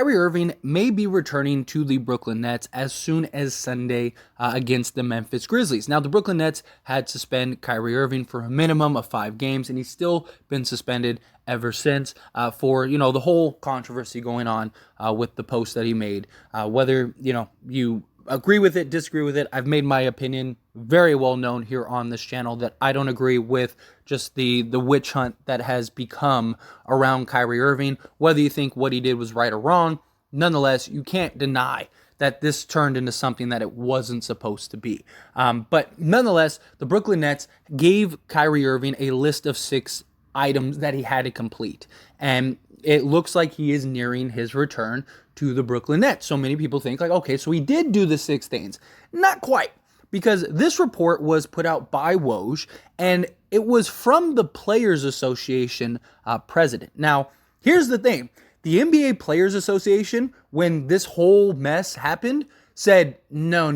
Kyrie Irving may be returning to the Brooklyn Nets as soon as Sunday against the Memphis Grizzlies. Now, the Brooklyn Nets had suspended Kyrie Irving for a minimum of 5 games, and he's still been suspended ever since for, the whole controversy going on with the post that he made. Whether, you agree with it, disagree with it, I've made my opinion very well known here on this channel that I don't agree with just the witch hunt that has become around Kyrie Irving. Whether you think what he did was right or wrong, nonetheless, you can't deny that this turned into something that it wasn't supposed to be. But nonetheless, the Brooklyn Nets gave Kyrie Irving a list of 6 items that he had to complete. And it looks like he is nearing his return to the Brooklyn Nets. So many people think okay, so he did do the 6 things. Not quite, because this report was put out by Woj, and it was from the Players Association president. Now, here's the thing. The NBA Players Association, when this whole mess happened, said, no,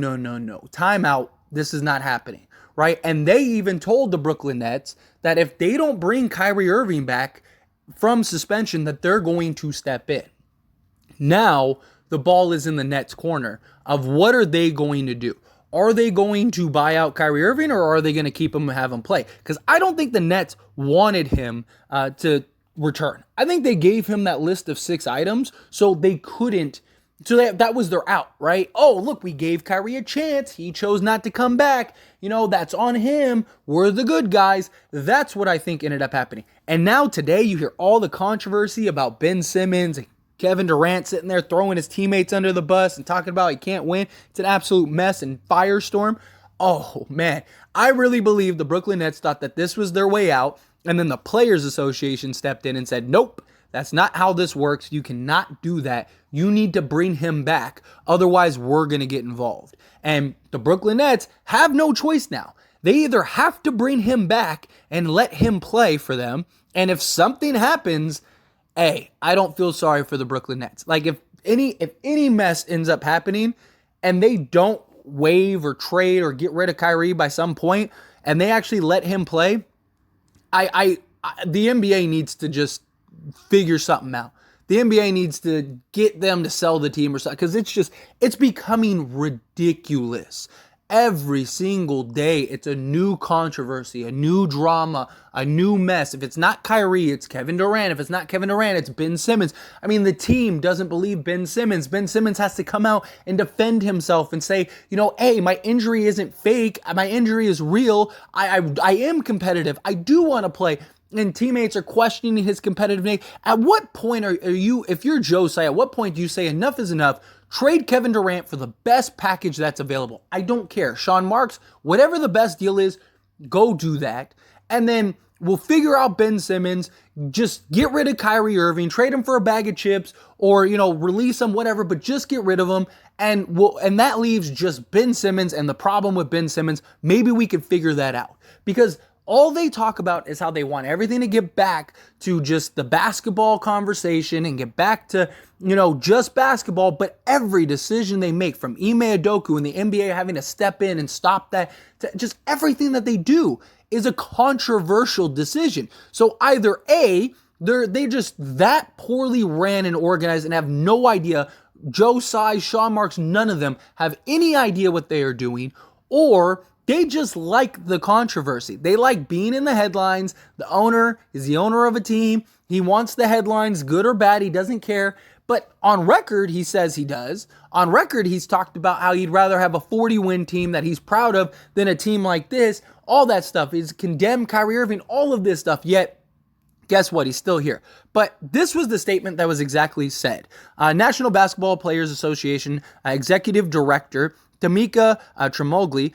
time out. This is not happening, right? And they even told the Brooklyn Nets that if they don't bring Kyrie Irving back from suspension, that they're going to step in. Now, the ball is in the Nets' corner of what are they going to do? Are they going to buy out Kyrie Irving, or are they going to keep him and have him play? Because I don't think the Nets wanted him to return. I think they gave him that list of 6 items so they couldn't. So that was their out, right? Oh, look, we gave Kyrie a chance. He chose not to come back. That's on him. We're the good guys. That's what I think ended up happening. And now today you hear all the controversy about Ben Simmons and Kevin Durant sitting there throwing his teammates under the bus and talking about he can't win. It's an absolute mess and firestorm. Oh, man. I really believe the Brooklyn Nets thought that this was their way out. And then the Players Association stepped in and said, nope, that's not how this works. You cannot do that. You need to bring him back. Otherwise, we're going to get involved. And the Brooklyn Nets have no choice now. They either have to bring him back and let him play for them. And if something happens, hey, I don't feel sorry for the Brooklyn Nets. Like if any mess ends up happening and they don't waive or trade or get rid of Kyrie by some point and they actually let him play, the NBA needs to just figure something out. The NBA needs to get them to sell the team or something, because it's becoming ridiculous. Every single day, it's a new controversy, a new drama, a new mess. If it's not Kyrie, it's Kevin Durant. If it's not Kevin Durant, it's Ben Simmons. I mean, the team doesn't believe Ben Simmons. Ben Simmons has to come out and defend himself and say, hey, my injury isn't fake. My injury is real. I am competitive. I do want to play. And teammates are questioning his competitiveness. At what point are you, if you're Joe Tsai, at what point do you say enough is enough? Trade Kevin Durant for the best package that's available. I don't care. Sean Marks, whatever the best deal is, go do that. And then we'll figure out Ben Simmons. Just get rid of Kyrie Irving, trade him for a bag of chips, or, release him, whatever, but just get rid of him. And that leaves just Ben Simmons. And the problem with Ben Simmons, maybe we could figure that out. Because all they talk about is how they want everything to get back to just the basketball conversation and get back to, just basketball. But every decision they make, from Ime Udoka and the NBA having to step in and stop that, to just everything that they do is a controversial decision. So either A, they just that poorly ran and organized and have no idea. Joe Tsai, Sean Marks, none of them have any idea what they are doing, or they just like the controversy. They like being in the headlines. The owner is the owner of a team. He wants the headlines, good or bad. He doesn't care. But on record, he says he does. On record, he's talked about how he'd rather have a 40-win team that he's proud of than a team like this. All that stuff. He's condemned Kyrie Irving, all of this stuff. Yet, guess what? He's still here. But this was the statement that was exactly said. National Basketball Players Association Executive Director Tamika Tremogli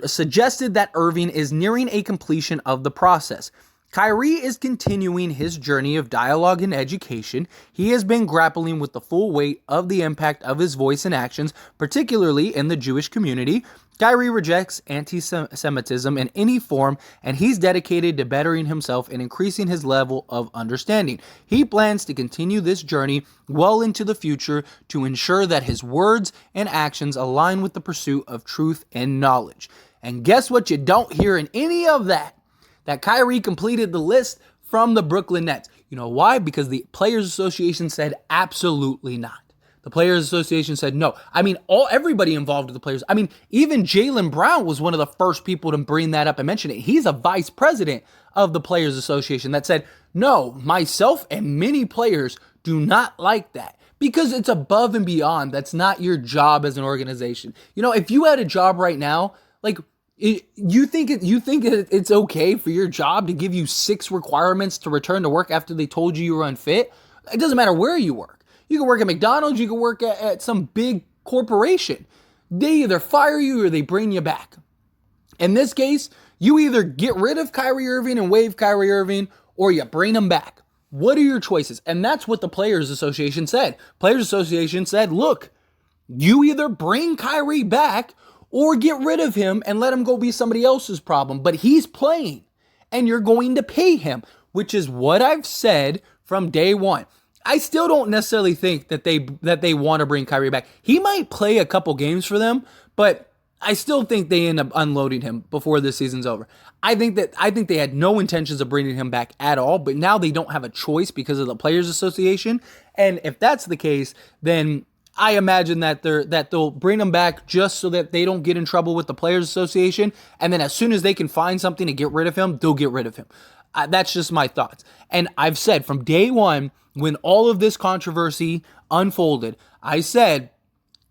suggested that Irving is nearing a completion of the process. Kyrie is continuing his journey of dialogue and education. He has been grappling with the full weight of the impact of his voice and actions, particularly in the Jewish community. Kyrie rejects anti-Semitism in any form, and he's dedicated to bettering himself and increasing his level of understanding. He plans to continue this journey well into the future to ensure that his words and actions align with the pursuit of truth and knowledge. And guess what you don't hear in any of that? That Kyrie completed the list from the Brooklyn Nets. You know why? Because the Players Association said absolutely not. The Players Association said no. I mean, everybody involved with the players. I mean, even Jaylen Brown was one of the first people to bring that up and mention it. He's a vice president of the Players Association that said, no, myself and many players do not like that because it's above and beyond. That's not your job as an organization. You know, if you had a job right now, like you think it's okay for your job to give you 6 requirements to return to work after they told you were unfit? It doesn't matter where you work. You can work at McDonald's, you can work at some big corporation. They either fire you or they bring you back. In this case, you either get rid of Kyrie Irving and waive Kyrie Irving, or you bring him back. What are your choices? And that's what the Players Association said. Players Association said, look, you either bring Kyrie back or get rid of him and let him go be somebody else's problem. But he's playing, and you're going to pay him, which is what I've said from day one. I still don't necessarily think that they want to bring Kyrie back. He might play a couple games for them, but I still think they end up unloading him before this season's over. I think they had no intentions of bringing him back at all, but now they don't have a choice because of the Players Association. And if that's the case, then I imagine that they'll bring him back just so that they don't get in trouble with the Players Association. And then as soon as they can find something to get rid of him, they'll get rid of him. That's just my thoughts. And I've said from day one, when all of this controversy unfolded, I said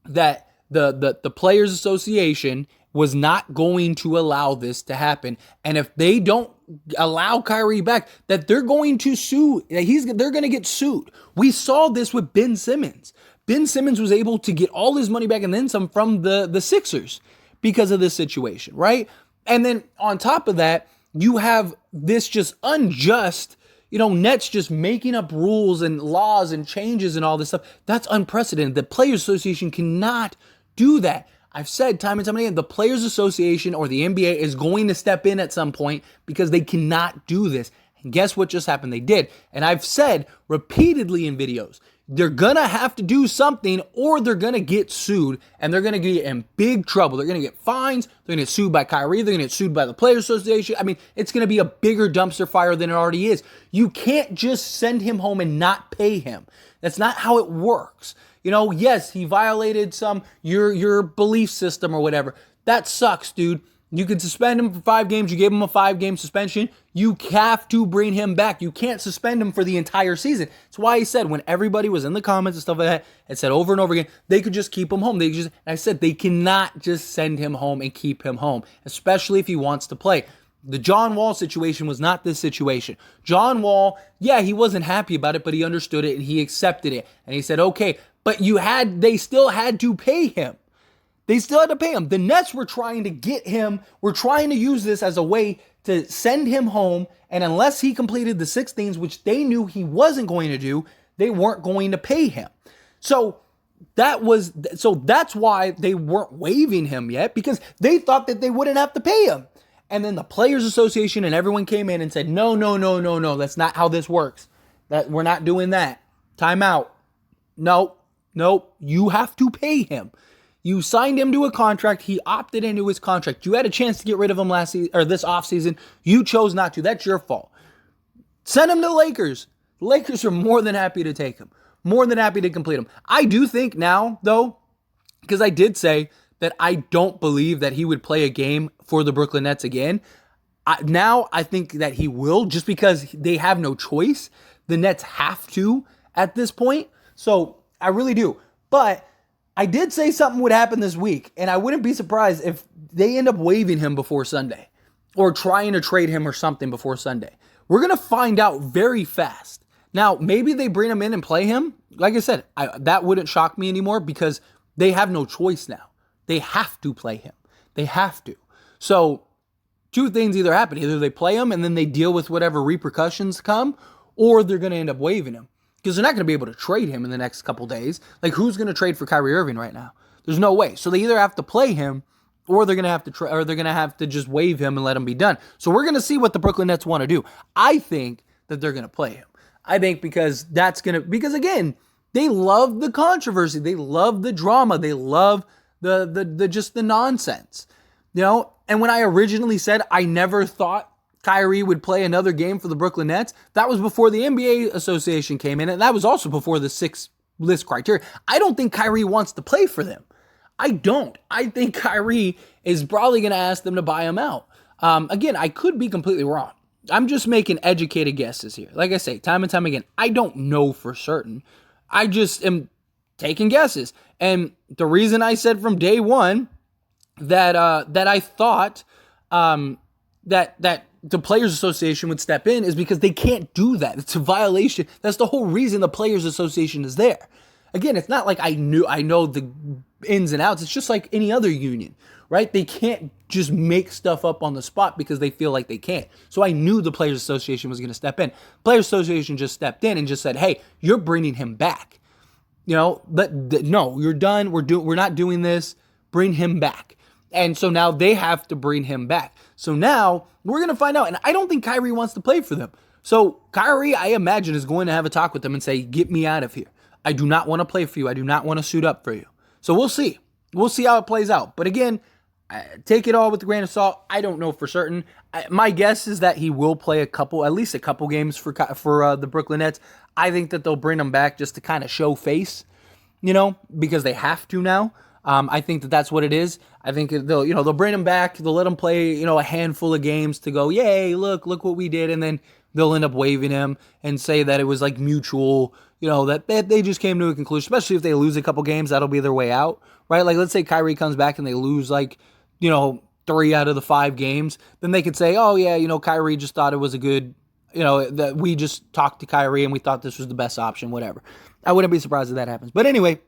that the Players Association was not going to allow this to happen. And if they don't allow Kyrie back, that they're going to sue. They're going to get sued. We saw this with Ben Simmons. Ben Simmons was able to get all his money back and then some from the Sixers because of this situation, right? And then on top of that, you have this just unjust, Nets just making up rules and laws and changes and all this stuff. That's unprecedented. The Players Association cannot do that. I've said time and time again, the Players Association or the NBA is going to step in at some point because they cannot do this. And guess what just happened? They did. And I've said repeatedly in videos, they're going to have to do something or they're going to get sued and they're going to get in big trouble. They're going to get fines. They're going to get sued by Kyrie. They're going to get sued by the Players Association. I mean, it's going to be a bigger dumpster fire than it already is. You can't just send him home and not pay him. That's not how it works. Yes, he violated your belief system or whatever. That sucks, dude. You can suspend him for 5 games. You gave him a 5-game suspension. You have to bring him back. You can't suspend him for the entire season. That's why I said when everybody was in the comments and stuff like that, it said over and over again, they could just keep him home. I said they cannot just send him home and keep him home, especially if he wants to play. The John Wall situation was not this situation. John Wall, yeah, he wasn't happy about it, but he understood it and he accepted it. And he said, okay, but they still had to pay him. They still had to pay him. The Nets were trying to get him, were trying to use this as a way to send him home. And unless he completed the 6 things, which they knew he wasn't going to do, they weren't going to pay him. So that's why they weren't waiving him yet, because they thought that they wouldn't have to pay him. And then the Players Association and everyone came in and said, no, that's not how this works. That we're not doing that. Time out. No, you have to pay him. You signed him to a contract. He opted into his contract. You had a chance to get rid of him last season or this offseason. You chose not to. That's your fault. Send him to the Lakers. The Lakers are more than happy to take him. More than happy to complete him. I do think now, though, because I did say that I don't believe that he would play a game for the Brooklyn Nets again. Now I think that he will, just because they have no choice. The Nets have to at this point. So I really do. But I did say something would happen this week, and I wouldn't be surprised if they end up waiving him before Sunday or trying to trade him or something before Sunday. We're going to find out very fast. Now, maybe they bring him in and play him. Like I said, that wouldn't shock me anymore because they have no choice now. They have to play him. They have to. So 2 things either happen. Either they play him and then they deal with whatever repercussions come, or they're going to end up waiving him. Because they're not going to be able to trade him in the next couple days. Like, who's going to trade for Kyrie Irving right now? There's no way. So they either have to play him, or they're going to have to or they're going to have to just waive him and let him be done. So we're going to see what the Brooklyn Nets want to do. I think that they're going to play him. I think because again, they love the controversy, they love the drama, they love the just the nonsense, And when I originally said I never thought Kyrie would play another game for the Brooklyn Nets. That was before the NBA Association came in, and that was also before the 6 list criteria. I don't think Kyrie wants to play for them. I don't. I think Kyrie is probably going to ask them to buy him out. Again, I could be completely wrong. I'm just making educated guesses here. Like I say, time and time again, I don't know for certain. I just am taking guesses. And the reason I said from day one that I thought that the Players Association would step in is because they can't do that. It's a violation. That's the whole reason the Players Association is there. Again, it's not like I know the ins and outs. It's just like any other union, right? They can't just make stuff up on the spot because they feel like they can't. So I knew the Players Association was going to step in. Players Association just stepped in and just said, "Hey, you're bringing him back. No, you're done. We're not doing this. Bring him back." And so now they have to bring him back. So now we're going to find out. And I don't think Kyrie wants to play for them. So Kyrie, I imagine, is going to have a talk with them and say, "Get me out of here. I do not want to play for you. I do not want to suit up for you." So we'll see. We'll see how it plays out. But again, take it all with a grain of salt. I don't know for certain. My guess is that he will play at least a couple games for the Brooklyn Nets. I think that they'll bring him back just to kind of show face, because they have to now. I think that that's what it is. I think they'll bring him back. They'll let him play, a handful of games to go, "Yay, look what we did." And then they'll end up waiving him and say that it was like mutual, that they just came to a conclusion, especially if they lose a couple games, that'll be their way out, right? Like, let's say Kyrie comes back and they lose 3 out of the 5 games, then they could say, "Oh yeah, Kyrie just thought it was a good, that we just talked to Kyrie and we thought this was the best option," whatever. I wouldn't be surprised if that happens. But anyway,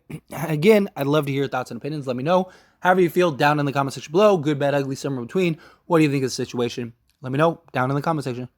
again, I'd love to hear your thoughts and opinions. Let me know. However you feel down in the comment section below. Good, bad, ugly, somewhere in between. What do you think of the situation? Let me know down in the comment section.